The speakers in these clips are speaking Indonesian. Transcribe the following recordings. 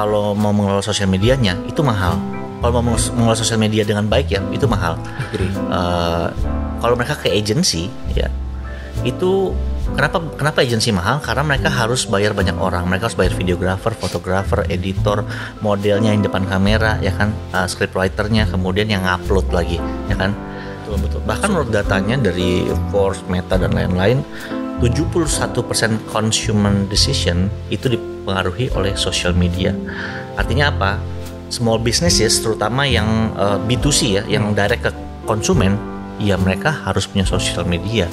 kalau mau mengelola sosial medianya itu mahal. Kalau mau mengelola sosial media dengan baik ya itu mahal. Kalau mereka ke agency ya itu kenapa agency mahal? Karena mereka harus bayar banyak orang. Mereka harus bayar videographer, fotografer, editor, modelnya yang depan kamera, ya kan, scriptwriternya, kemudian yang upload lagi, ya kan. Betul. Bahkan menurut datanya dari Forbes, Meta dan lain-lain, 71% consumer decision itu dipengaruhi oleh social media. Artinya apa? Small businesses terutama yang B2C ya, yang direct ke konsumen, ya mereka harus punya social media.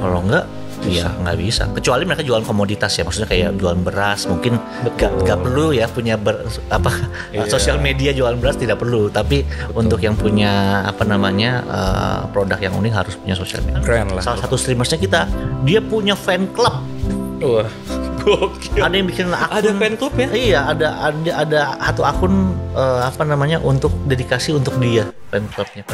Kalau enggak, ya nggak bisa. Kecuali mereka jualan komoditas ya, maksudnya kayak jualan beras, mungkin nggak perlu ya punya sosial media jualan beras tidak perlu. Tapi untuk yang punya produk yang unik harus punya sosial media. Keren lah. Salah satu streamersnya kita, dia punya fan club. Wah, gokil. Ada yang bikin akun. Ada fan club ya? Iya, ada satu akun untuk dedikasi untuk dia, fan clubnya.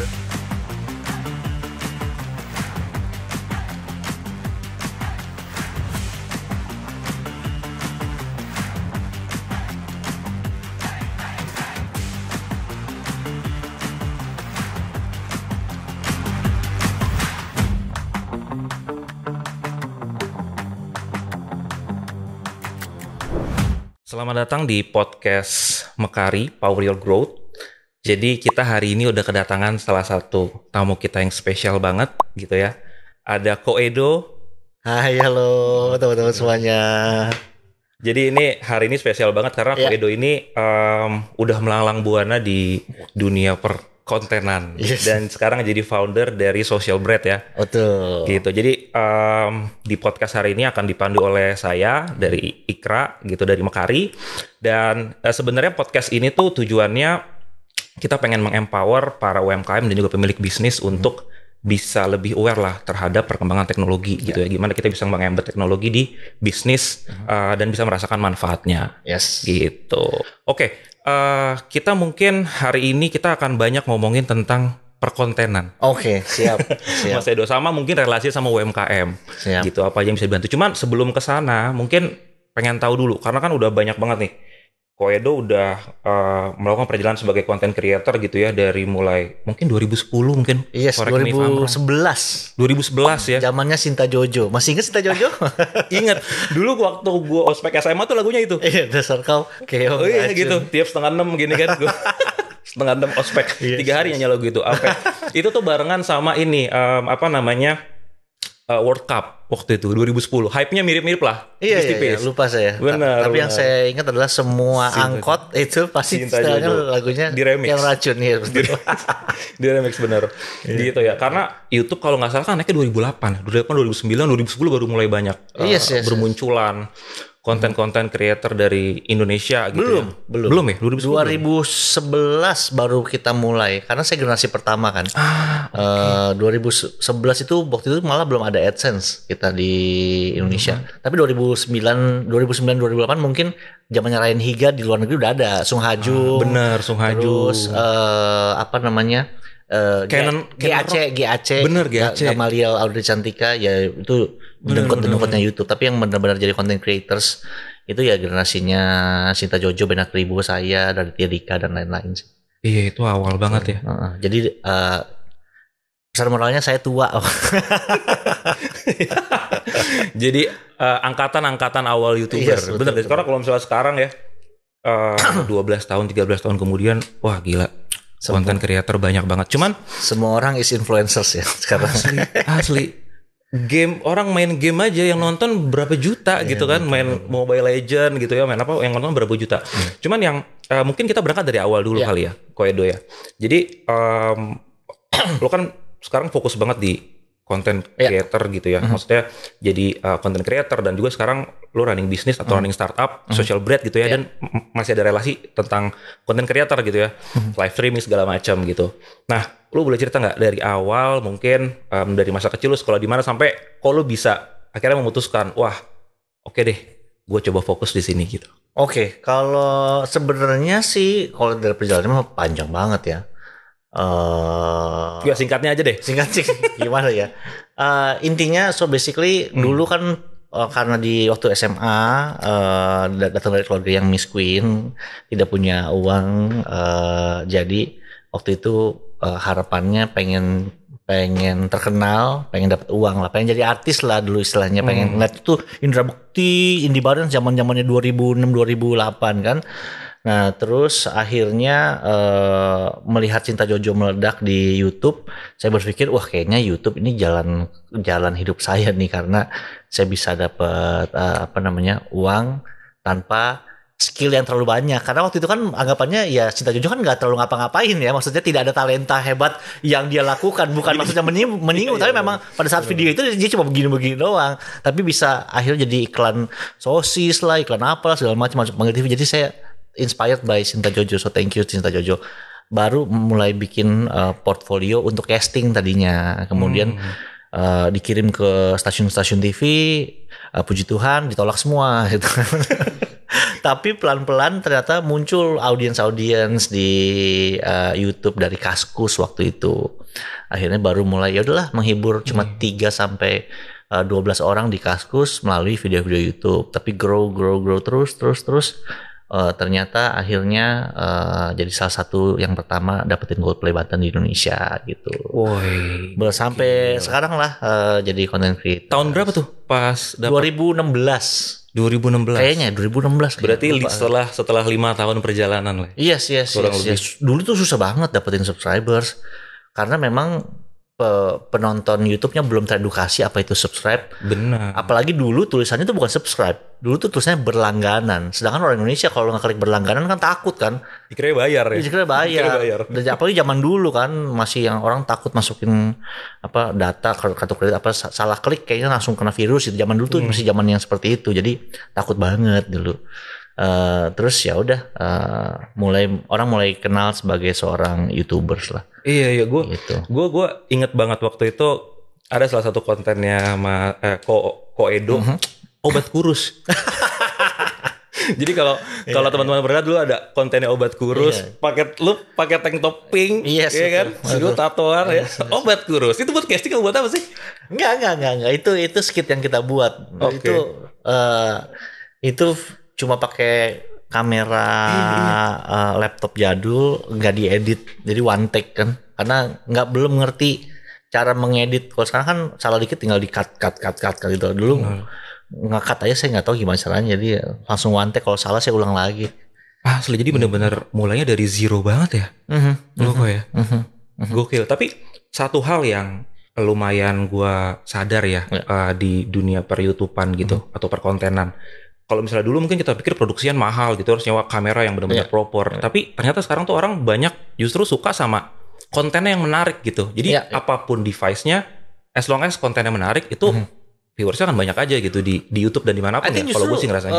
Selamat datang di podcast Mekari, Power Your Growth. Jadi kita hari ini udah kedatangan salah satu tamu kita yang spesial banget gitu ya. Ada Ko Edo. Hai, halo teman-teman semuanya. Jadi ini hari ini spesial banget karena Ko Edo ini udah melanglang buana di dunia perkontenan. Dan sekarang jadi founder dari Social Bread ya. Betul. Gitu. Jadi di podcast hari ini akan dipandu oleh saya dari Ikra gitu, dari Mekari. Dan sebenarnya podcast ini tuh tujuannya kita pengen mengempower para UMKM dan juga pemilik bisnis untuk bisa lebih aware lah terhadap perkembangan teknologi gitu ya. Gimana kita bisa mengembed teknologi di bisnis dan bisa merasakan manfaatnya. Gitu. Oke, kita mungkin hari ini kita akan banyak ngomongin tentang perkontenan. Oke, siap. Mas Edo, sama mungkin relasi sama UMKM. Siap. Gitu, apa aja yang bisa dibantu. Cuman sebelum ke sana mungkin pengen tahu dulu karena kan udah banyak banget nih. Ko Edo udah melakukan perjalanan sebagai content creator gitu ya dari mulai mungkin 2010 mungkin. Yes, 2011. 2011 ya. Zamannya Sinta Jojo. Masih ingat Sinta Jojo? Ingat. Dulu waktu gue ospek SMA tuh lagunya itu. Iya, dasar kau keong. Oh iya gitu. Tiap 5:30 gini kan gue. 5:30 ospek. 3 hari nyanyi lagu itu. Itu tuh barengan sama ini World Cup waktu itu 2010. Hype-nya mirip-mirip lah. Iya, lupa saya. Benar. Tapi yang saya ingat adalah semua angkot itu pasti setelahnya lagunya yang racun ya. Di remix bener. Gitu ya. Karena YouTube kalau nggak salah kan naiknya 2008, 2009, 2010 baru mulai banyak bermunculan konten-konten creator dari Indonesia gitu. Belum ya? 2011 baru kita mulai karena saya generasi pertama kan. 2011 itu waktu itu malah belum ada AdSense kita di Indonesia. Tapi 2009 2008 mungkin zamannya Ryan Higa di luar negeri udah ada Sung Ha Jung. Bener, Sung Ha Jung. Terus GAC bener, GAC Gamaliel Audrey Cantika ya itu dengkot-dengkotnya YouTube. Tapi yang benar-benar jadi content creators itu ya generasinya Sinta Jojo, Benak Ribu, saya, Raditya Dika dan lain-lain sih. Iya, itu awal banget ya. Jadi pesan moralnya saya tua. Jadi angkatan awal YouTuber. Bener deh. Karena kalau misalnya sekarang ya 12 tahun 13 tahun kemudian wah gila. Konten creator banyak banget. Cuman semua orang is influencers ya sekarang. Asli. Orang main game aja yang nonton berapa juta gitu kan, main Mobile Legend gitu ya, main apa yang nonton berapa juta. Cuman yang mungkin kita berangkat dari awal dulu kali ya, Ko Edo ya. Jadi lo kan sekarang fokus banget di content creator gitu ya. Maksudnya jadi content creator dan juga sekarang lo running bisnis atau running startup, Social Bread gitu ya, dan masih ada relasi tentang content creator gitu ya, live streaming segala macam gitu. Nah, lo boleh cerita nggak dari awal mungkin dari masa kecil lo sekolah di mana sampai kok lo bisa akhirnya memutuskan, wah oke deh, gue coba fokus di sini gitu. Oke, kalau sebenarnya sih kalau dari perjalanan panjang banget ya. Ya singkatnya aja deh. Singkat sih gimana ya? Intinya so basically dulu kan karena di waktu SMA datang dari keluarga yang miskin, tidak punya uang, jadi waktu itu harapannya pengen terkenal, pengen dapat uang lah, pengen jadi artis lah dulu istilahnya, pengen ngeliat itu Indra Bekti, Indie Barens zaman-zamannya 2006-2008 kan. Nah terus akhirnya melihat Cinta Jojo meledak di YouTube, saya berpikir wah kayaknya YouTube ini jalan hidup saya nih, karena saya bisa dapat uang tanpa skill yang terlalu banyak. Karena waktu itu kan anggapannya ya Cinta Jojo kan nggak terlalu ngapa-ngapain ya, maksudnya tidak ada talenta hebat yang dia lakukan, bukan maksudnya menyinggung, tapi memang pada saat video itu dia cuma begini-begini doang, tapi bisa akhirnya jadi iklan sosis lah, iklan apa segala macam TV. Jadi saya inspired by Cinta Jojo, so thank you Cinta Jojo. Baru mulai bikin portfolio untuk casting tadinya, kemudian dikirim ke stasiun-stasiun TV, puji Tuhan ditolak semua gitu. Tapi pelan-pelan ternyata muncul audiens di YouTube dari Kaskus waktu itu. Akhirnya baru mulai ya udahlah menghibur cuma 3 sampai 12 orang di Kaskus melalui video-video YouTube. Tapi grow terus. Ternyata akhirnya jadi salah satu yang pertama dapetin gold play button di Indonesia gitu. Woi. Sampai sekarang lah jadi content creator. Tahun berapa tuh pas dapet? 2016. Kayaknya 2016. Berarti setelah 5 tahun perjalanan lah. Yes. Dulu tuh susah banget dapetin subscribers karena memang penonton YouTube-nya belum teredukasi apa itu subscribe. Benar. Apalagi dulu tulisannya tuh bukan subscribe. Dulu tuh tulisannya berlangganan. Sedangkan orang Indonesia kalau ngeklik berlangganan kan takut kan. Dikira bayar ya. Dikira bayar. Dan apalagi zaman dulu kan masih yang orang takut masukin data kartu kredit salah klik kayaknya langsung kena virus itu. Zaman dulu tuh masih zaman yang seperti itu. Jadi takut banget dulu. Terus ya udah orang mulai kenal sebagai seorang YouTubers lah. Iya gue inget banget waktu itu ada salah satu kontennya Ko Edo, obat kurus. Jadi kalau teman-teman pernah dulu ada kontennya obat kurus, pakai tank top pink, ya kan, dulu tatoan ya, obat kurus. Itu buat casting atau buat apa sih? Enggak. Itu skit yang kita buat. Okay. Itu cuma pakai kamera laptop jadul, nggak diedit, jadi one take kan, karena belum ngerti cara mengedit. Kalau sekarang kan salah dikit tinggal di cut gitu. Dulu nge-cut aja saya nggak tahu gimana caranya, jadi langsung one take, kalau salah saya ulang lagi. Asli, jadi benar-benar mulainya dari zero banget ya. Gokil. Tapi satu hal yang lumayan gue sadar ya, di dunia per YouTubean gitu atau perkontenan. Kalau misalnya dulu mungkin kita pikir produksian mahal gitu, harus nyewa kamera yang benar-benar proper. Tapi ternyata sekarang tuh orang banyak justru suka sama kontennya yang menarik gitu. Jadi apapun device-nya, as long as kontennya menarik, itu viewersnya akan banyak aja gitu di YouTube dan dimanapun ya. Kalau gue sih ngerasanya.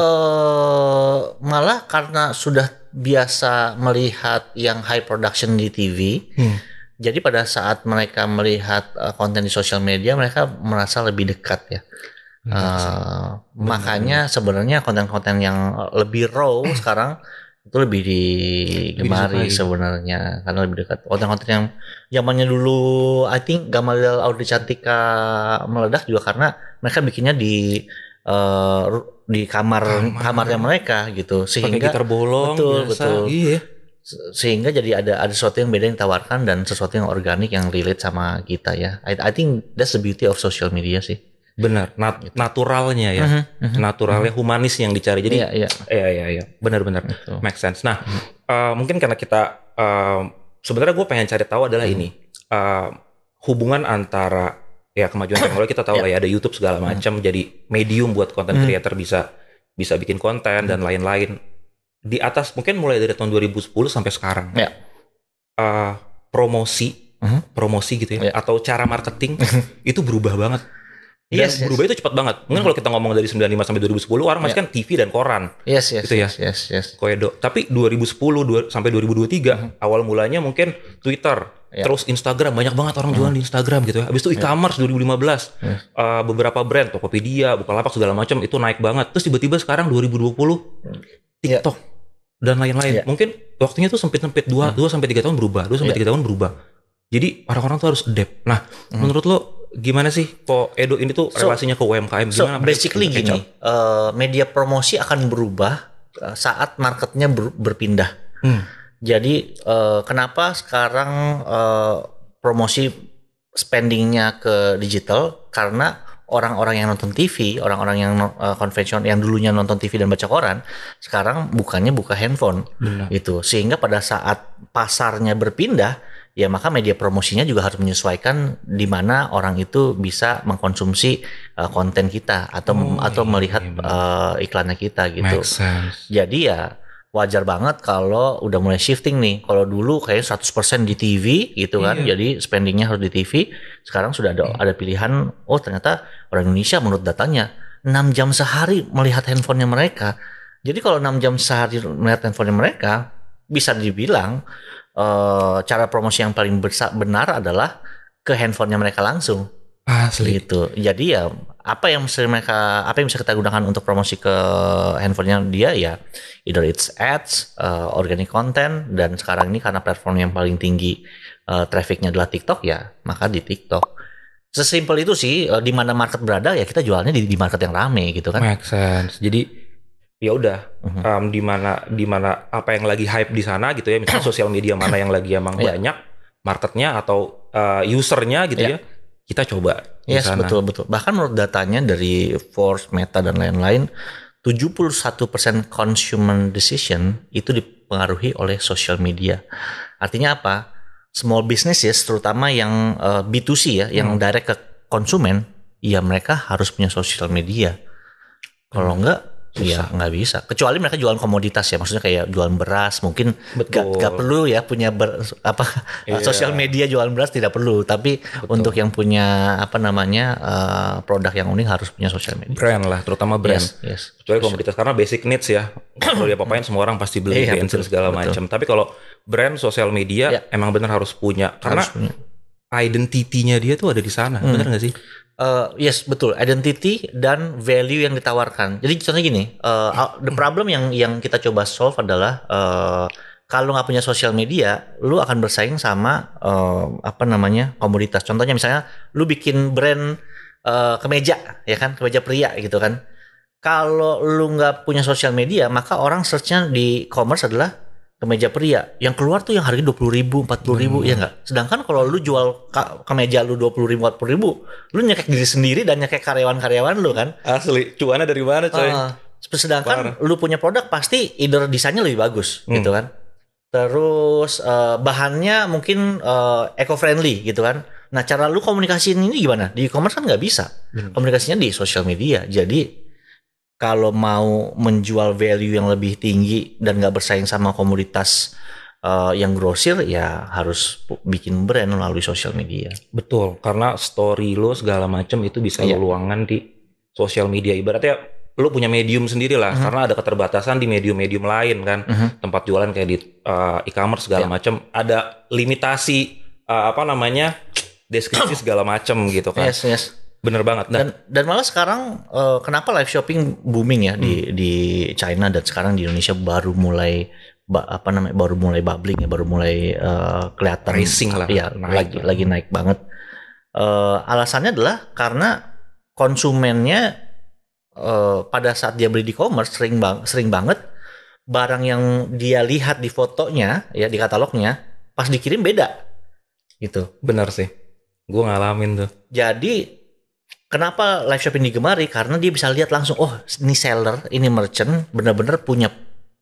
Malah karena sudah biasa melihat yang high production di TV, jadi pada saat mereka melihat konten di sosial media, mereka merasa lebih dekat ya. Makanya sebenarnya konten-konten yang lebih raw sekarang itu lebih digemari sebenarnya, karena lebih dekat. Konten-konten yang zamannya dulu I think Gamaliel Audrey Cantika meledak juga karena mereka bikinnya di kamarnya mereka gitu, sehingga pakai gitar bolong betul. Iya. Sehingga jadi ada sesuatu yang beda yang ditawarkan dan sesuatu yang organik yang relate sama kita ya. I think that's the beauty of social media sih. Benar, naturalnya ya, naturalnya humanis yang dicari. Jadi, iya, benar-benar make sense. Nah, mungkin karena kita sebenarnya gue pengen cari tahu adalah ini hubungan antara ya kemajuan teknologi, kita tahu lah ya ada YouTube segala macam, jadi medium buat content creator bisa bikin konten dan lain-lain. Di atas mungkin mulai dari tahun 2010 sampai sekarang, promosi gitu ya, atau cara marketing itu berubah banget. Dan berubah itu cepat banget. Mungkin kalau kita ngomong dari 95 sampai 2010 orang masih kan TV dan koran. Gitu ya. Koedo. Tapi 2010 sampai 2023 awal mulanya mungkin Twitter, terus Instagram, banyak banget orang jualan di Instagram gitu ya. Habis itu e-commerce 2015. Beberapa brand, Tokopedia, Bukalapak segala macam itu naik banget. Terus tiba-tiba sekarang 2020 TikTok dan lain-lain. Mungkin waktunya tuh sempit-sempit 2 sampai 3 tahun berubah. 2 sampai 3 tahun berubah. Jadi orang-orang tuh harus adapt. Nah, menurut lo gimana sih kok Edo ini tuh relasinya ke UMKM So gimana? basically gini, media promosi akan berubah saat marketnya berpindah. Jadi kenapa sekarang promosi spendingnya ke digital? Karena orang-orang yang nonton TV, orang-orang yang konvensional yang dulunya nonton TV dan baca koran, sekarang buka handphone. Gitu. Sehingga pada saat pasarnya berpindah, ya maka media promosinya juga harus menyesuaikan di mana orang itu bisa mengkonsumsi konten kita atau melihat iklannya kita gitu. Jadi ya wajar banget kalau udah mulai shifting nih. Kalau dulu kayak 100% di TV gitu kan. Jadi spendingnya harus di TV. Sekarang sudah ada pilihan, oh ternyata orang Indonesia menurut datanya 6 jam sehari melihat handphonenya mereka. Jadi kalau 6 jam sehari melihat handphonenya mereka, bisa dibilang cara promosi yang paling benar adalah ke handphonenya mereka langsung. Asli. Gitu. Jadi ya apa yang bisa kita gunakan untuk promosi ke handphonenya dia ya either it's ads, organic content, dan sekarang ini karena platform yang paling tinggi trafficnya adalah TikTok ya, maka di TikTok. Sesimpel itu sih, di mana market berada ya kita jualnya di market yang rame gitu kan. Make sense. Jadi ya udah di mana apa yang lagi hype di sana gitu ya, misalnya sosial media mana yang lagi emang banyak marketnya atau usernya gitu ya, kita coba di sana. Betul. Bahkan menurut datanya dari Forbes, Meta dan lain-lain, 71% consumer decision itu dipengaruhi oleh social media. Artinya apa? Small businesses terutama yang B2C ya, yang direct ke konsumen, ya mereka harus punya social media. Kalau enggak ya nggak bisa, kecuali mereka jualan komoditas ya, maksudnya kayak jualan beras mungkin nggak perlu ya punya sosial media jualan beras tidak perlu, tapi untuk yang punya produk yang unik harus punya sosial media. Brand lah, terutama brand. Kecuali komoditas karena basic needs ya, kalau dia apa-apain semua orang pasti beli bensin segala macam. Tapi kalau brand sosial media emang benar harus punya, karena identity-nya dia tuh ada di sana, benar nggak sih? Yes, betul. Identity dan value yang ditawarkan. Jadi contohnya gini, the problem yang kita coba solve adalah kalau nggak punya sosial media, lu akan bersaing sama komoditas. Contohnya misalnya, lu bikin brand kemeja, ya kan, kemeja pria gitu kan. Kalau lu nggak punya sosial media, maka orang searchnya di commerce adalah kemeja pria, yang keluar tuh yang harganya 20.000, 40.000 ya nggak. Sedangkan kalau lu jual kemeja lu 20.000, 40.000, lu nyekek diri sendiri dan nyekek karyawan lu kan. Asli, cuannya dari mana coy? Sedangkan lu punya produk pasti either desainnya lebih bagus gitu kan. Terus bahannya mungkin eco-friendly gitu kan. Nah cara lu komunikasiin ini gimana? Di e-commerce kan nggak bisa. Komunikasinya di sosial media. Jadi kalau mau menjual value yang lebih tinggi dan nggak bersaing sama komoditas yang grosir, ya harus bikin brand melalui sosial media. Betul, karena story lo segala macam itu bisa lo luangkan di sosial media. Ibaratnya lo punya medium sendiri lah, karena ada keterbatasan di medium-medium lain kan. Tempat jualan kayak di e-commerce segala macam, ada limitasi deskripsi segala macam gitu kan. Yes. Bener banget. Dan malah sekarang kenapa live shopping booming ya di China, dan sekarang di Indonesia baru mulai bubbling ya, baru mulai kelihatan rising lah. Ya, lagi naik banget. Alasannya adalah karena konsumennya pada saat dia beli di e-commerce sering banget barang yang dia lihat di fotonya ya, di katalognya, pas dikirim beda. Gitu. Benar sih. Gue ngalamin tuh. Jadi kenapa live shopping digemari? Karena dia bisa lihat langsung, oh ini seller, ini merchant benar-benar punya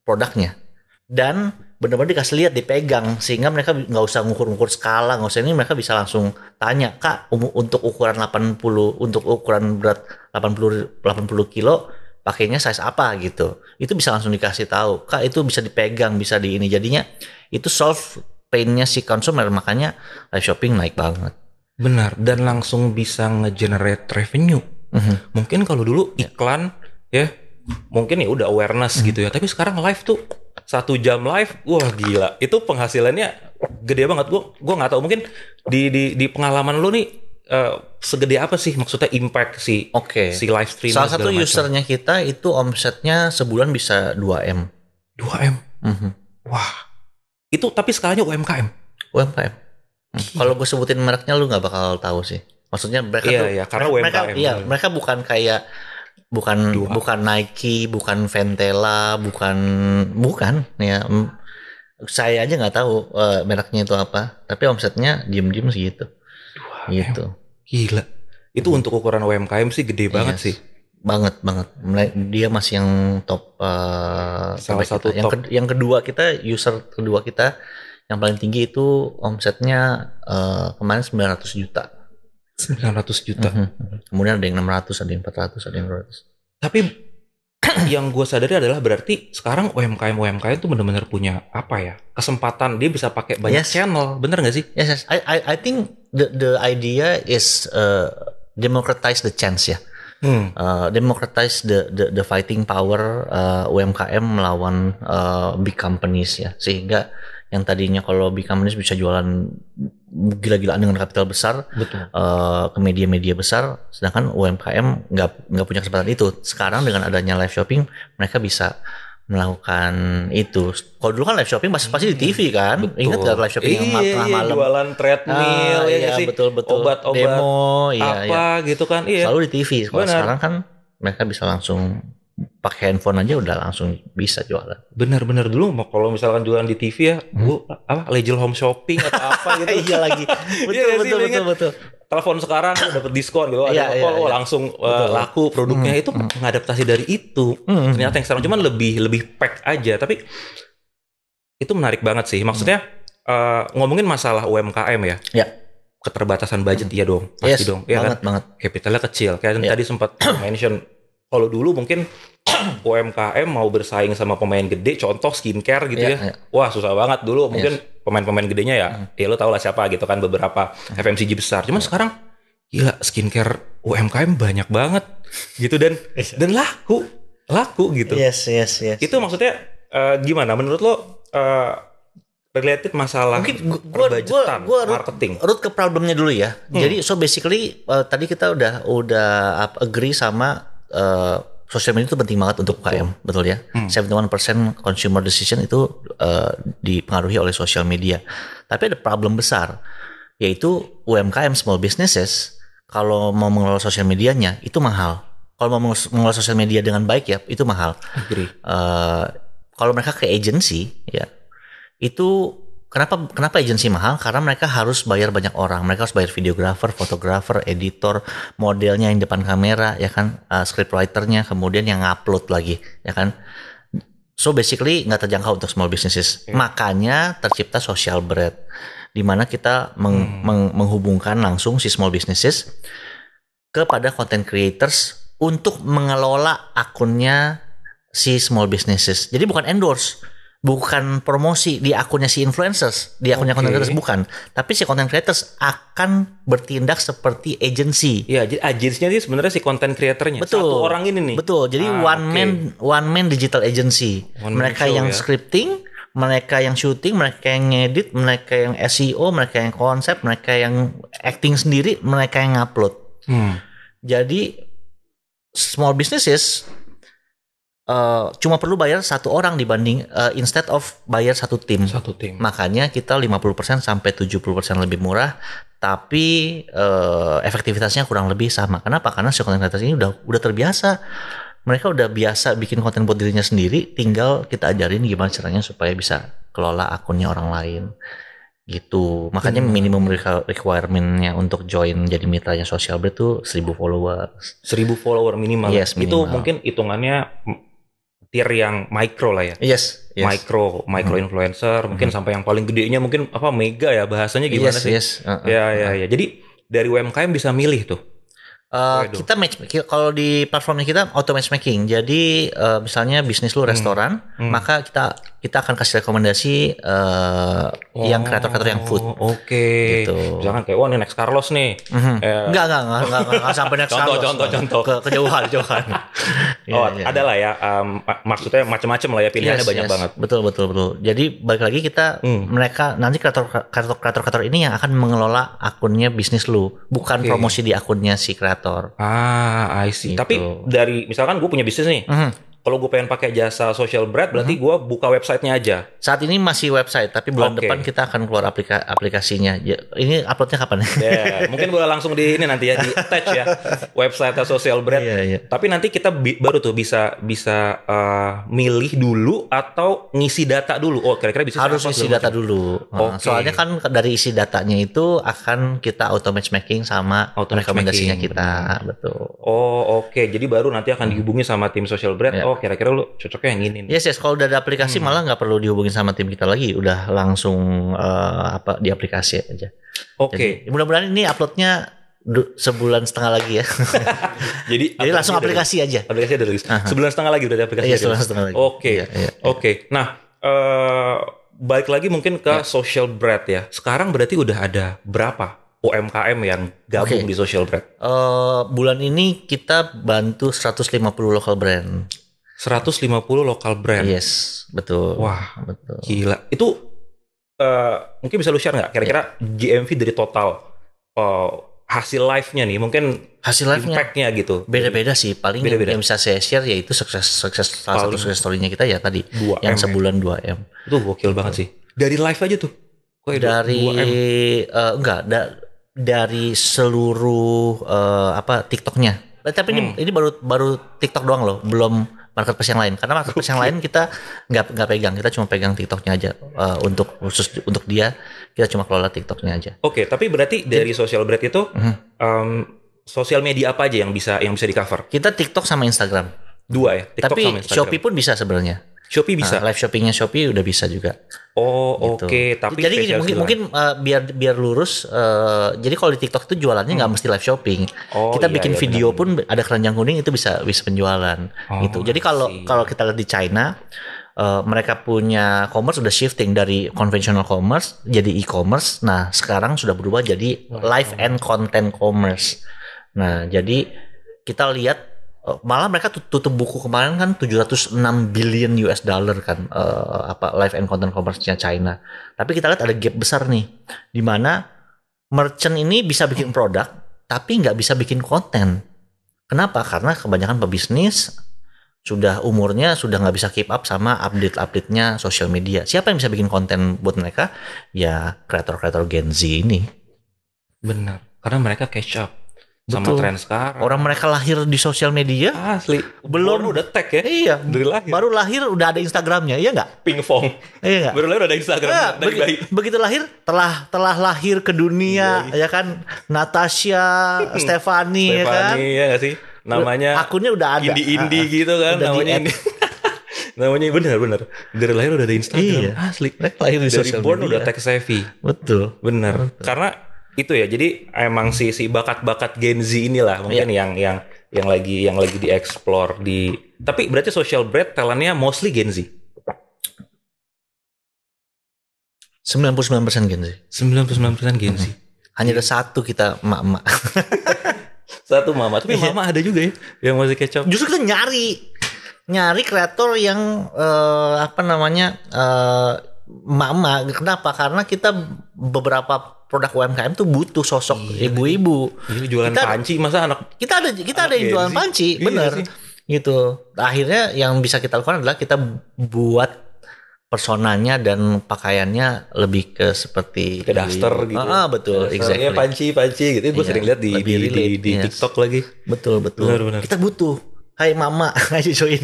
produknya. Dan benar-benar dikasih lihat, dipegang. Sehingga mereka nggak usah ngukur-ngukur skala, nggak usah ini, mereka bisa langsung tanya, Kak, untuk ukuran 80, untuk ukuran berat 80 kilo, pakainya size apa gitu. Itu bisa langsung dikasih tahu. Kak, itu bisa dipegang, bisa di ini. Jadinya itu solve pain-nya si consumer, makanya live shopping naik banget. Benar, dan langsung bisa nge-generate revenue. Mungkin kalau dulu iklan ya, mungkin ya udah awareness gitu ya. Tapi sekarang live tuh 1 jam live, wah gila. Itu penghasilannya gede banget. Gue nggak tahu, mungkin di pengalaman lu nih segede apa sih maksudnya impact si live stream. Salah satu usernya kita itu omsetnya sebulan bisa 2M. 2M. Wah. Itu tapi skalanya UMKM. Kalau gue sebutin mereknya lu nggak bakal tahu sih. Maksudnya mereka Iya, tuh iya, karena mereka UMKM. iya, mereka bukan kayak bukan Nike, bukan Ventela, bukan ya. Saya aja nggak tahu mereknya itu apa, tapi omsetnya diem-diem segitu. Gitu. Gila. Itu untuk ukuran UMKM sih gede banget sih. Banget. Dia masih yang top Salah satu kita. top. Yang kedua kita, user kedua kita yang paling tinggi itu omsetnya kemarin 900 juta. 900 juta. Kemudian ada yang 600, ada yang 400, ada yang 200. Tapi yang gue sadari adalah berarti sekarang UMKM itu benar-benar punya apa ya, kesempatan dia bisa pakai banyak channel, bener nggak sih? Yes. I think the idea is democratize the chance ya. Democratize the fighting power UMKM melawan big companies ya, sehingga yang tadinya kalau big companies bisa jualan gila-gilaan dengan kapital besar, betul, ke media-media besar, sedangkan UMKM nggak punya kesempatan itu. Sekarang dengan adanya live shopping mereka bisa melakukan itu. Kalau dulu kan live shopping pasti di TV kan, ingat nggak live shopping yang tengah malam, jualan treadmill, ya sih, betul, obat-obat demo, apa gitu kan, selalu di TV. Kalau sekarang kan mereka bisa langsung pakai handphone aja udah langsung bisa jualan. Bener-bener dulu kalau misalkan jualan di TV ya, Legend Home Shopping atau apa gitu. Iya lagi. Betul. Telepon sekarang dapat diskon gitu, ada call langsung laku produknya. Itu mengadaptasi dari itu. Ternyata yang sekarang cuman lebih pack aja, tapi itu menarik banget sih. Maksudnya ngomongin masalah UMKM ya. Ya. Keterbatasan budget ya dong, pasti dong. Ya banget, kan? banget. Capitalnya kecil. Kayak tadi sempat mention, kalau dulu mungkin UMKM mau bersaing sama pemain gede, contoh skincare gitu ya. Wah, susah banget dulu. Mungkin pemain-pemain gedenya ya lo tau lah siapa gitu kan, beberapa FMCG besar. Cuman sekarang gila, skincare UMKM banyak banget gitu, dan laku gitu. Yes. Itu maksudnya gimana menurut lo related masalah budgetan, marketing? Root ke problemnya dulu ya. Jadi so basically tadi kita udah agree sama social media itu penting banget untuk UMKM, betul ya? 71% consumer decision itu dipengaruhi oleh social media. Tapi ada problem besar, yaitu UMKM, small businesses, kalau mau mengelola social medianya itu mahal. Kalau mau mengelola social media dengan baik ya itu mahal. Kalau mereka ke agency ya, itu kenapa agensi mahal? Karena mereka harus bayar banyak orang. Mereka harus bayar videographer, fotografer, editor, modelnya yang depan kamera, ya kan, scriptwriternya, kemudian yang ngupload lagi, ya kan. So basically nggak terjangkau untuk small businesses. Makanya tercipta social bread, di mana kita menghubungkan langsung si small businesses kepada content creators untuk mengelola akunnya si small businesses. Jadi bukan endorse, bukan promosi di akunnya si influencers, di akunnya content creators, bukan. Tapi si content creators akan bertindak seperti agency. Ya, jadi agensinya sih sebenarnya si content creatornya. Betul. Satu orang ini nih. Betul. Jadi one man digital agency. Mereka yang scripting, mereka yang shooting, mereka yang ngedit, mereka yang SEO, mereka yang konsep, mereka yang acting sendiri, mereka yang ngupload. Jadi small businesses cuma perlu bayar satu orang dibanding instead of bayar satu tim. Makanya kita 50% sampai 70% lebih murah, tapi efektivitasnya kurang lebih sama. Kenapa? Karena si content creators ini udah terbiasa. Mereka udah biasa bikin konten buat dirinya sendiri, tinggal kita ajarin gimana caranya supaya bisa kelola akunnya orang lain. Gitu. Makanya minimum requirement-nya untuk join jadi mitranya Social Bread tuh 1.000 followers. 1.000 follower minimal. Yes, minimal. Itu mungkin hitungannya tier yang micro lah ya. Yes. Micro influencer, mungkin sampai yang paling gedenya mungkin apa mega ya, bahasanya gimana sih? Ya. Jadi dari UMKM bisa milih tuh. Kita kalau di platformnya kita auto matchmaking. Jadi misalnya bisnis lu restoran, maka kita akan kasih rekomendasi yang kreator-kreator yang food. Gitu. Jangan kayak ini Next Carlos nih. Enggak sampai Next Carlos. Contoh. Kejauhan. Ada lah ya. Maksudnya macam-macam lah ya, pilihannya banyak banget. Betul. Jadi balik lagi kita mereka nanti kreator-kreator ini yang akan mengelola akunnya bisnis lu, bukan promosi di akunnya si kreator. I see. Gitu. Tapi dari misalkan gue punya bisnis nih, kalau gue pengen pakai jasa Social Bread, berarti gue buka websitenya aja. Saat ini masih website, tapi bulan Oke. depan kita akan keluar aplikasinya. Ini uploadnya kapan? Ya, mungkin gue langsung di ini nanti ya, di attach ya website Social Bread. Iya. Tapi nanti kita baru tuh bisa milih dulu atau ngisi data dulu. Oh, kira-kira bisa Harus apa isi segala data macam. dulu. Oke. Soalnya kan dari isi datanya itu akan kita auto matchmaking sama Auto rekomendasinya matchmaking, kita. Betul. Oh, oke. Jadi baru nanti akan dihubungi sama tim Social Bread. Ya. Oh, kira-kira lu cocoknya yang ini nih. Yes, kalau udah ada aplikasi malah nggak perlu dihubungin sama tim kita lagi, udah langsung di aplikasi aja. Oke. Jadi mudah-mudahan ini uploadnya sebulan setengah lagi ya. Jadi langsung aplikasi aplikasi aja. Aplikasi ada rilis. Sebulan setengah lagi udah ada aplikasi. Iya, sebulan setengah lagi. Oke. Iya. Oke. Nah, balik lagi mungkin ke Social Bread ya. Sekarang berarti udah ada berapa UMKM yang gabung di Social Bread? Bulan ini kita bantu 150 local brand. 150 lokal brand. Yes, betul. Wah, betul. Gila. Itu mungkin bisa lu share nggak? Kira-kira GMV dari total hasil live-nya nih, mungkin Hasil live-nya impact-nya gitu. beda-beda sih. Paling Beda-beda. yang bisa saya share yaitu salah satu success story-nya kita ya tadi 2M yang ya? sebulan 2M. Itu gokil banget sih. Dari live aja tuh. Kok Dari 2M? dari seluruh TikTok-nya. Tapi ini baru TikTok doang loh, belum marketplace yang lain. Karena marketplace yang lain kita nggak pegang, kita cuma pegang TikTok-nya aja. Untuk khusus untuk dia kita cuma kelola TikTok-nya aja. Oke, tapi berarti dari Social Bread itu sosial media apa aja yang bisa di cover? Kita TikTok sama Instagram. Dua ya, TikTok Tapi sama Instagram. Shopee pun bisa sebenarnya. Shopee bisa. Live shoppingnya Shopee udah bisa juga. Oh, Gitu. oke. Tapi jadi gini, spesial mungkin biar lurus. Jadi kalau di TikTok itu jualannya nggak mesti live shopping. Oh, Kita iya, bikin iya, video benar. pun ada keranjang kuning itu bisa penjualan. Gitu. Jadi kalau kita lihat di China, mereka punya commerce udah shifting dari conventional commerce jadi e-commerce. Nah sekarang sudah berubah jadi live and content commerce. Nah jadi kita lihat malah mereka tutup buku kemarin kan 706 billion US dollar kan live and content commerce-nya China. Tapi kita lihat ada gap besar nih di mana merchant ini bisa bikin produk tapi nggak bisa bikin konten. Kenapa? Karena kebanyakan pebisnis umurnya sudah nggak bisa keep up sama update-nya sosial media. Siapa yang bisa bikin konten buat mereka? Ya kreator-kreator Gen Z ini. Benar. Karena mereka catch up sama Betul. tren sekarang. Orang mereka lahir di sosial media. Asli. Belum. Baru udah tag ya. Iya. Dari lahir. Baru lahir udah ada Instagramnya, iya nggak? Pingpong. Iya nggak? Baru lahir udah ada Instagram Nah, dari bayi. begitu lahir telah lahir ke dunia ya kan Natasha, Stephanie ya kan. Stephanie ya nggak sih? Namanya akunnya udah ada. indie gitu kan Udah namanya di-add. namanya benar. Dari lahir udah ada Instagram. Iya. Asli. Mereka lahir di Dari sosial born media. udah tech savvy. Betul. Bener. Karena itu ya. Jadi emang si bakat-bakat Gen Z inilah mungkin yang lagi dieksplor di. Tapi berarti Social Bread talentnya mostly Gen Z. 99% Gen Z. 99% Gen Z. Hanya ada satu kita emak-emak. Satu mama. Tapi mama ada juga ya yang masih kecap. Justru kita nyari kreator yang emak-emak. Kenapa? Karena kita beberapa produk UMKM tuh butuh sosok ibu-ibu. Ini jualan panci masa anak Kita ada yang jualan panci, Iya bener sih. gitu. Akhirnya yang bisa kita lakukan adalah kita buat personanya dan pakaiannya lebih ke seperti ke daster gitu. Betul, Dasternya exactly. panci gitu. Gue Iya, sering lihat di lebih relate, yes. TikTok lagi. Betul. Benar. Kita butuh. Hai mama, ayo join.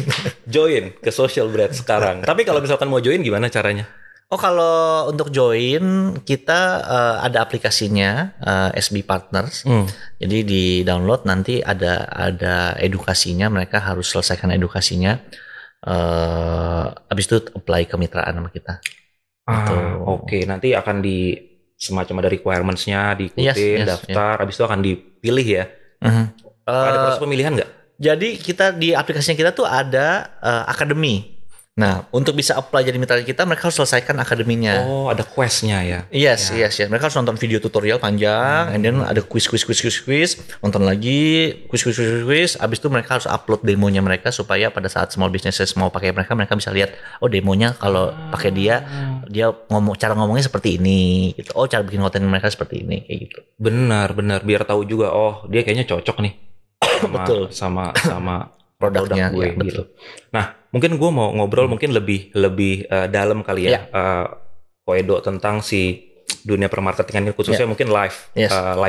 Join ke Social Bread sekarang. Tapi kalau misalkan mau join gimana caranya? Oh, kalau untuk join kita ada aplikasinya SB Partners. Jadi di download nanti ada edukasinya, mereka harus selesaikan edukasinya. Habis itu apply kemitraan sama kita. Oke. Nanti akan di semacam ada requirements-nya diikutin, Yes, daftar, habis itu akan dipilih ya. Ada proses pemilihan nggak? Jadi kita di aplikasinya kita tuh ada akademi. Nah, untuk bisa apply jadi mitra kita, mereka harus selesaikan akademinya. Oh, ada quest-nya ya. Yes. Mereka harus nonton video tutorial panjang, and then ada quiz, nonton lagi, quiz. Abis itu mereka harus upload demonya mereka supaya pada saat small businesses mau pakai mereka bisa lihat, oh demonya kalau pakai dia cara ngomongnya seperti ini, gitu. Oh, cara bikin konten mereka seperti ini, kayak gitu. Benar. Biar tahu juga, oh dia kayaknya cocok nih. Betul. Sama produknya gue ya, betul. gitu. Nah, mungkin gue mau ngobrol mungkin lebih dalam kali ya, Koedo, tentang si dunia permarketingan ini, khususnya mungkin live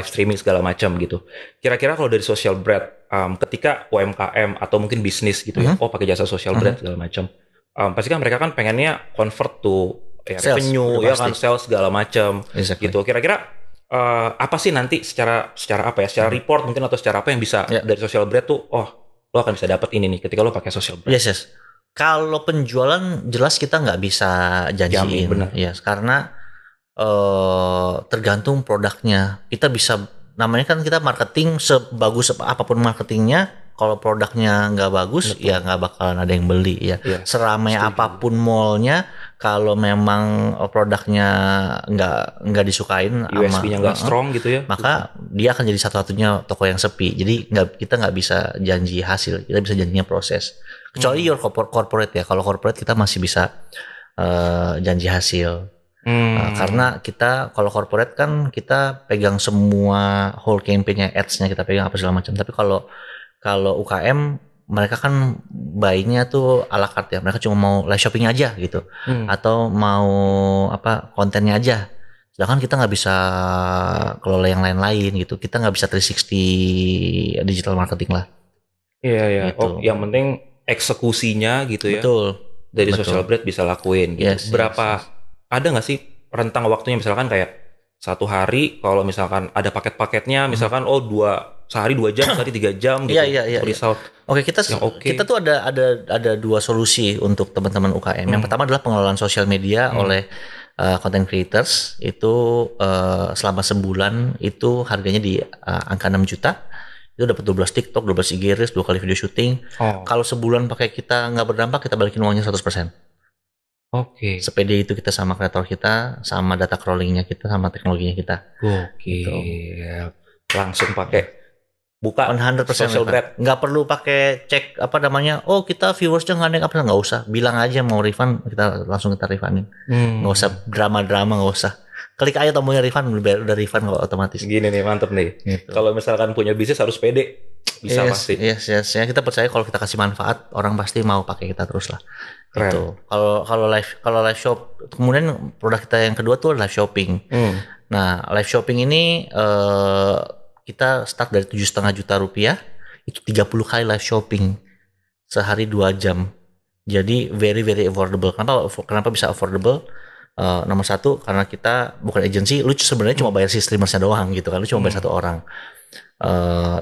streaming segala macam gitu. Kira-kira kalau dari social brand, ketika UMKM atau mungkin bisnis gitu ya, pakai jasa social brand segala macam, pasti kan mereka kan pengennya convert to Sales, revenue ya kan, sales segala macam gitu. Kira-kira apa sih nanti secara apa ya, secara report mungkin atau secara apa yang bisa dari social brand tuh, lo akan bisa dapat ini nih ketika lo pakai social brand. Yes. Kalau penjualan jelas kita nggak bisa janjiin, ya, karena tergantung produknya. Kita bisa, namanya kan kita marketing, sebagus apapun marketingnya, kalau produknya nggak bagus, ya nggak bakalan ada yang beli ya. Seramai apapun mallnya, kalau memang produknya nggak disukain, USP-nya nggak strong gitu ya, maka dia akan jadi satu-satunya toko yang sepi. Jadi kita nggak bisa janji hasil, kita bisa janjinya proses. Kecuali your corporate ya. Kalau corporate kita masih bisa janji hasil. Karena kita kalau corporate kan kita pegang semua whole campaign-nya, ads-nya kita pegang apa segala macam. Tapi kalau UKM mereka kan buy-nya tuh ala carte ya. Mereka cuma mau live shopping aja gitu. Atau mau kontennya aja. Sedangkan kita nggak bisa kelola yang lain-lain gitu. Kita nggak bisa 360 digital marketing lah. Iya. Gitu. Yang penting eksekusinya gitu ya. Betul. Dari social brand bisa lakuin gitu. Ada nggak sih rentang waktunya, misalkan kayak satu hari kalau misalkan ada paket-paketnya, misalkan sehari 2 jam, sehari 3 jam gitu. Iya. Oke, kita tuh ada 2 solusi untuk teman-teman UKM. Yang pertama adalah pengelolaan sosial media oleh content creators. Itu selama sebulan itu harganya di angka 6 juta. Itu dapat 12 TikTok, 12 IG Reels, 2 kali video syuting. Kalau sebulan pakai kita nggak berdampak, kita balikin uangnya 100%. Sepede itu kita sama kreator kita, sama data crawlingnya kita, sama teknologinya kita. Gitu. Langsung pakai buka 100% social brand. Nggak perlu pakai cek kita viewersnya nggak naik, nggak usah. Bilang aja mau refund, kita langsung refundin. Nggak usah drama-drama, nggak usah. Klik aja tombolnya refund, udah refund kok otomatis. Gini nih, mantep nih. Gitu. Kalau misalkan punya bisnis harus pede. Bisa pasti. Yes. Kita percaya kalau kita kasih manfaat, orang pasti mau pakai kita terus lah. Gitu. Kalau live shop, kemudian produk kita yang kedua tuh live shopping. Nah, live shopping ini kita start dari 7,5 juta rupiah, itu 30 kali live shopping sehari 2 jam. Jadi very very affordable. Kenapa bisa affordable? Nomor satu, karena kita bukan agency, lu sebenarnya cuma bayar si streamersnya doang gitu kan, lu cuma bayar 1 orang.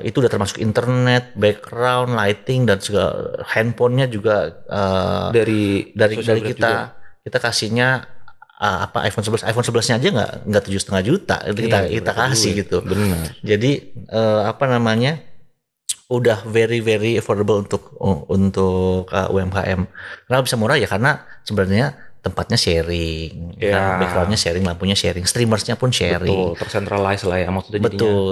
Itu udah termasuk internet, background, lighting, dan segala, handphonenya juga dari kita juga. Kita kasihnya iPhone 11-nya aja nggak 7,5 juta kita kasih gitu. Benar. Jadi udah very very affordable untuk UMKM. Kenapa bisa murah ya, karena sebenarnya tempatnya sharing, backgroundnya sharing, lampunya sharing, streamersnya pun sharing. Betul, tercentralize lah ya maksudnya.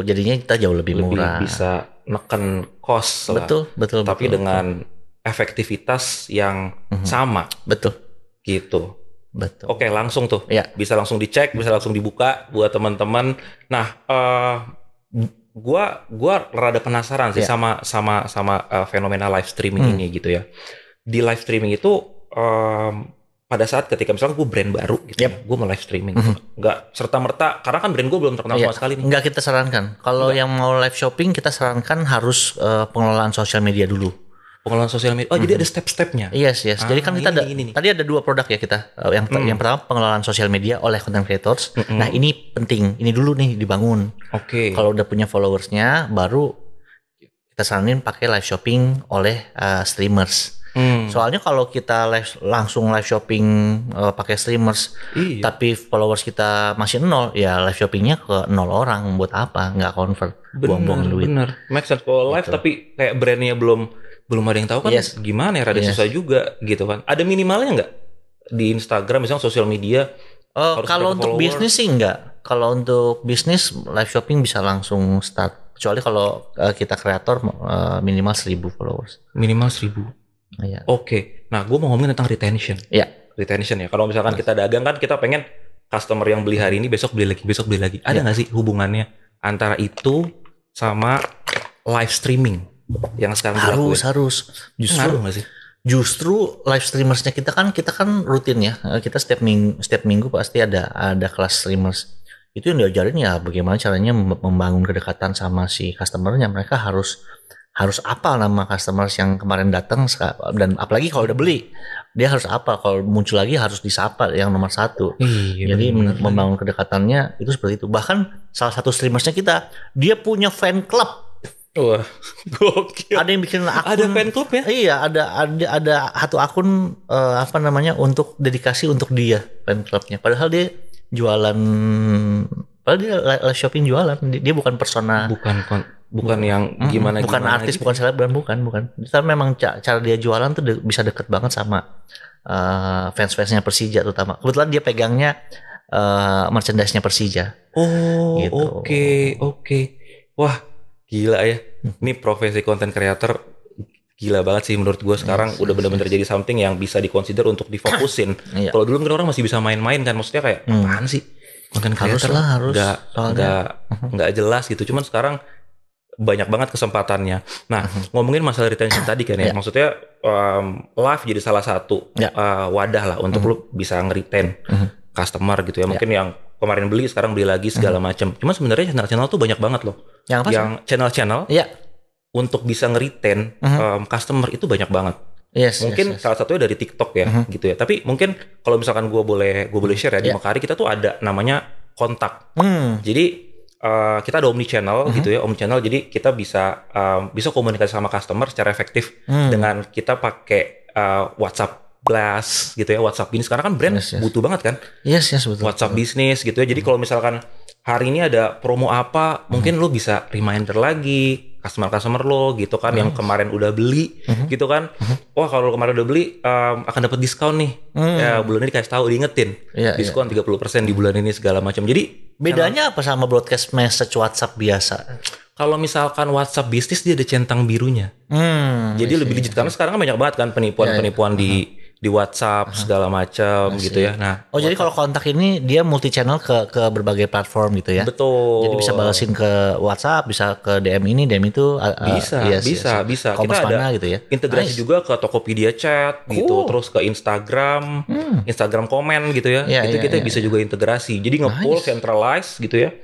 Jadinya kita jauh lebih murah. Bisa neken cost lah. Betul. Tapi dengan efektivitas yang sama. Betul. Gitu. Betul. Oke, langsung tuh. Ya. Bisa langsung dicek, bisa langsung dibuka buat teman-teman. Nah, gua rada penasaran sih sama fenomena live streaming ini gitu ya. Di live streaming itu pada saat ketika misalnya gue brand baru gitu, gue mau live streaming, nggak serta-merta, karena kan brand gue belum terkenal sama sekali nih. Nggak kita sarankan. Kalau yang mau live shopping, kita sarankan harus pengelolaan sosial media dulu. Pengelolaan sosial media. Jadi ada step-stepnya. Yes. Jadi kan kita tadi ada 2 produk ya kita. Yang pertama pengelolaan sosial media oleh content creators. Nah ini penting, ini dulu nih dibangun. Kalau udah punya followersnya, baru kita saranin pakai live shopping oleh streamers. Soalnya kalau kita langsung live shopping pakai streamers, tapi followers kita masih 0, ya live shoppingnya ke 0 orang, buat apa? Nggak convert, buang-buang duit. Bener. Make sense kalau live tapi kayak brandnya belum ada yang tahu kan, gimana ya, rada susah juga gitu kan. Ada minimalnya nggak di Instagram misalnya sosial media? Kalau untuk bisnis sih nggak. Kalau untuk bisnis live shopping bisa langsung start. Kecuali kalau kita kreator minimal 1.000 followers. Minimal 1.000. Iya. Oke. Nah, gue mau ngomongin tentang retention. Iya. Retention ya. Kalau misalkan kita dagang kan kita pengen customer yang beli hari ini besok beli lagi. Ada nggak sih hubungannya antara itu sama live streaming? yang sekarang dilakuin? Harus. Ngaruh nggak sih? Justru live streamersnya kita kan rutin ya. Kita setiap minggu pasti ada kelas streamers. Itu yang diajarin ya bagaimana caranya membangun kedekatan sama si customernya. Mereka harus apal nama customers yang kemarin datang, dan apalagi kalau udah beli dia harus apal, kalau muncul lagi harus disapa yang nomor satu. Jadi membangun kedekatannya itu seperti itu. Bahkan salah satu streamersnya dia punya fan club. Wah, gokil. Ada yang bikin akun. Ada fan club ya? Iya, ada satu akun untuk dedikasi untuk dia fan clubnya. Padahal dia live shopping jualan. Dia bukan persona. Bukan yang gimana. Bukan artis, gitu. Bukan selebgram, bukan. Tapi memang cara dia jualan tuh bisa deket banget sama fans-fansnya Persija terutama. Kebetulan dia pegangnya merchandise-nya Persija. Oh, gitu. Oke. Wah. Gila ya, ini profesi content creator gila banget sih menurut gue sekarang. Udah benar-benar jadi something yang bisa dikonsider untuk difokusin. Kalau dulu mungkin orang masih bisa main-main kan, maksudnya kayak apaan sih content creator, harus nggak jelas gitu. Cuman sekarang banyak banget kesempatannya. Nah, ngomongin masalah retention tadi kan ya, maksudnya live jadi salah satu wadah lah untuk lu bisa nge-retain customer gitu ya. Mungkin yang kemarin beli sekarang beli lagi segala macam. Cuma sebenarnya channel-channel tuh banyak banget loh. Yang channel-channel untuk bisa nge-retain customer itu banyak banget. Mungkin salah satunya dari TikTok ya gitu ya. Tapi mungkin kalau misalkan gue boleh share ya, di Mekari kita tuh ada namanya kontak. Jadi kita ada omni channel gitu ya, omni channel. Jadi kita bisa komunikasi sama customer secara efektif dengan kita pakai WhatsApp Blast gitu ya, WhatsApp bisnis. Karena kan brand butuh banget kan. Betul. WhatsApp bisnis gitu ya. Jadi kalau misalkan hari ini ada promo apa, mungkin lo bisa reminder lagi customer lo gitu kan, yang kemarin udah beli gitu kan. Wah, kalau kemarin udah beli akan dapat diskon nih. Ya bulan ini dikasih tahu, diingetin. Diskon 30% di bulan ini segala macam. Jadi bedanya apa sama broadcast message WhatsApp biasa? Kalau misalkan WhatsApp bisnis dia ada centang birunya. Jadi lebih legit, karena sekarang kan banyak banget kan penipuan di WhatsApp segala macam gitu ya. Nah, jadi kalau kontak ini dia multi channel ke berbagai platform gitu ya. Betul. Jadi bisa balasin ke WhatsApp, bisa ke DM ini, DM itu. Bisa. Kita ada gitu ya. Integrasi juga ke Tokopedia Chat gitu, terus ke Instagram, Instagram komen gitu ya. Itu kita bisa juga integrasi. Jadi nge-pull centralize gitu ya.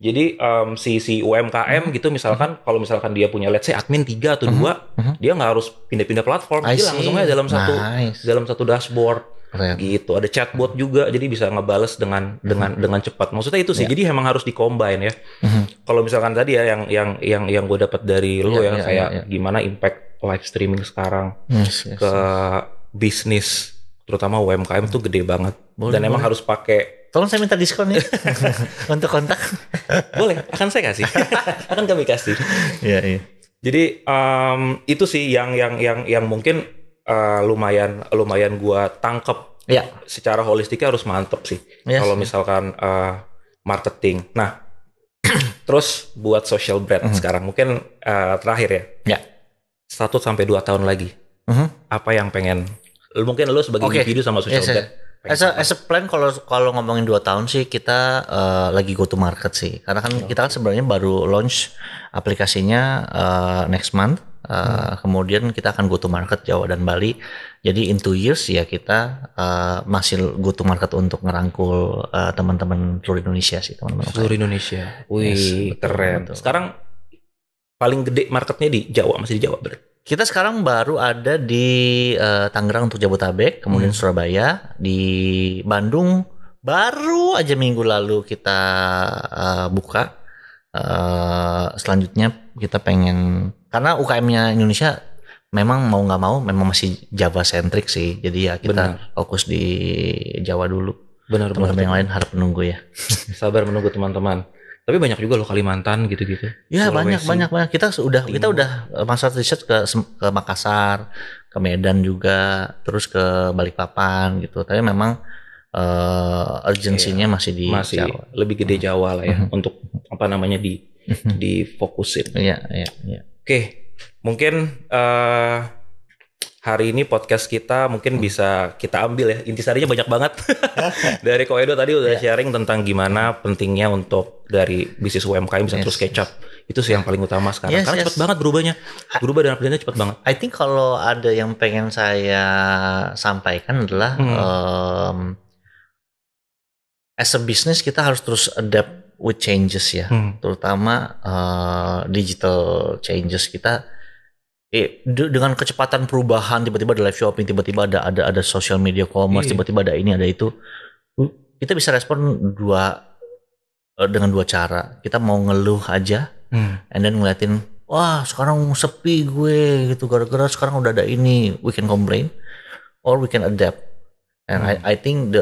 Jadi si UMKM gitu misalkan, kalau misalkan dia punya let's say admin 3 atau 2, dia nggak harus pindah-pindah platform, dia langsung aja dalam satu dashboard. Gitu. Ada chatbot juga, jadi bisa ngebales dengan cepat. Maksudnya itu sih. Jadi emang harus di-combine ya. Kalau misalkan tadi ya yang gue dapat dari lo kayak gimana impact live streaming sekarang ke bisnis, terutama UMKM tuh gede banget. Dan emang harus pakai. Tolong saya minta diskon ya untuk kontak. Boleh, akan saya kasih. Akan kami kasih. Iya. Jadi itu sih yang mungkin lumayan gua tangkep. Secara holistiknya harus mantep sih. Kalau misalkan marketing. Nah, terus buat social brand sekarang mungkin terakhir ya. 1-2 tahun lagi. Apa yang pengen? Mungkin lu sebagai individu sama social brand. As a plan, kalau ngomongin 2 tahun sih kita lagi go to market sih, karena kan kita kan sebenarnya baru launch aplikasinya next month, kemudian kita akan go to market Jawa dan Bali. Jadi in 2 years ya kita masih go to market untuk ngerangkul teman-teman seluruh Indonesia sih, teman-teman. Seluruh Indonesia, wih keren. Betul. Sekarang paling gede marketnya di Jawa, masih di Jawa berarti? Kita sekarang baru ada di Tangerang untuk Jabotabek, kemudian Surabaya, di Bandung baru aja minggu lalu kita buka. Selanjutnya kita pengen, karena UKM-nya Indonesia memang mau nggak mau memang masih Java centric sih, jadi ya kita fokus di Jawa dulu. Teman-teman yang lain harap menunggu ya. Sabar menunggu teman-teman. Tapi banyak juga loh Kalimantan gitu-gitu. Ya, banyak. Kita udah masa riset ke Makassar, ke Medan juga, terus ke Balikpapan gitu. Tapi memang urgensinya masih di Jawa. Lebih gede Jawa lah ya untuk difokusin. Iya. Oke, mungkin hari ini podcast kita mungkin bisa kita ambil ya, intisarinya banyak banget. Dari Ko Edo tadi udah sharing tentang gimana pentingnya untuk dari bisnis UMKM bisa terus catch up. Itu sih yang paling utama sekarang. Karena cepet banget berubahnya. Berubah dan update-nya cepet banget. I think kalau ada yang pengen saya sampaikan adalah as a business kita harus terus adapt with changes ya. Terutama digital changes kita. Dengan kecepatan perubahan, tiba-tiba ada live shopping, tiba-tiba ada social media commerce, tiba-tiba ada ini ada itu, kita bisa respon dengan dua cara. Kita mau ngeluh aja, and then ngeliatin, wah sekarang sepi gue gitu gara-gara sekarang udah ada ini, we can complain, or we can adapt. And I think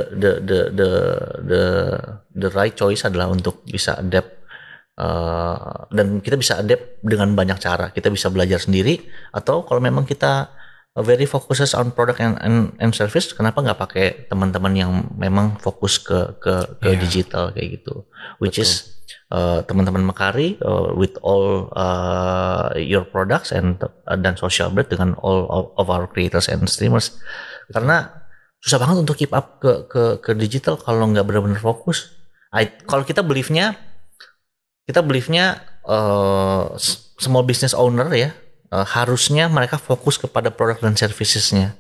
the right choice adalah untuk bisa adapt. Dan kita bisa adapt dengan banyak cara. Kita bisa belajar sendiri, atau kalau memang kita very focuses on product and service, kenapa nggak pakai teman-teman yang memang fokus ke digital kayak gitu, which is teman-teman Mekari with all your products dan social brand dengan all of our creators and streamers. Karena susah banget untuk keep up ke digital kalau nggak benar-benar fokus. Kalau kita believe-nya small business owner ya, harusnya mereka fokus kepada produk dan servicesnya.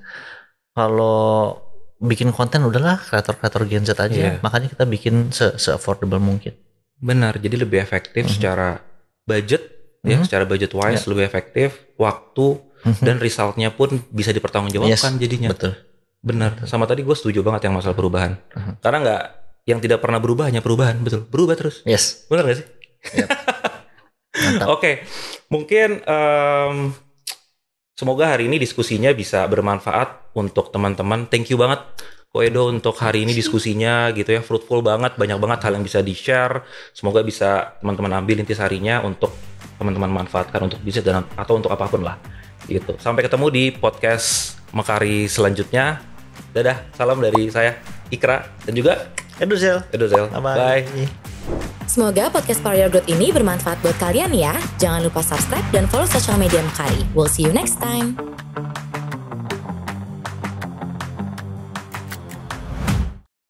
Kalau bikin konten udahlah kreator Gen Z aja, makanya kita bikin se-affordable mungkin. Benar, jadi lebih efektif secara budget ya, secara budget wise lebih efektif, waktu dan resultnya pun bisa dipertanggungjawabkan jadinya. Betul. Benar, sama tadi gue setuju banget yang masalah perubahan. Karena yang tidak pernah berubah hanya perubahan, betul. Berubah terus. Yes. Benar gak sih? Yep. Oke, mungkin semoga hari ini diskusinya bisa bermanfaat untuk teman-teman. Thank you banget Ko Edo untuk hari ini diskusinya gitu ya, fruitful banget, banyak banget hal yang bisa di-share. Semoga bisa teman-teman ambil intisarinya untuk teman-teman manfaatkan untuk bisnis dan atau untuk apapun lah gitu. Sampai ketemu di podcast Mekari selanjutnya. Dadah, salam dari saya Ikra dan juga Edozel. Bye. Semoga podcast Power Your Growth ini bermanfaat buat kalian ya. Jangan lupa subscribe dan follow sosial media Mekari. We'll see you next time.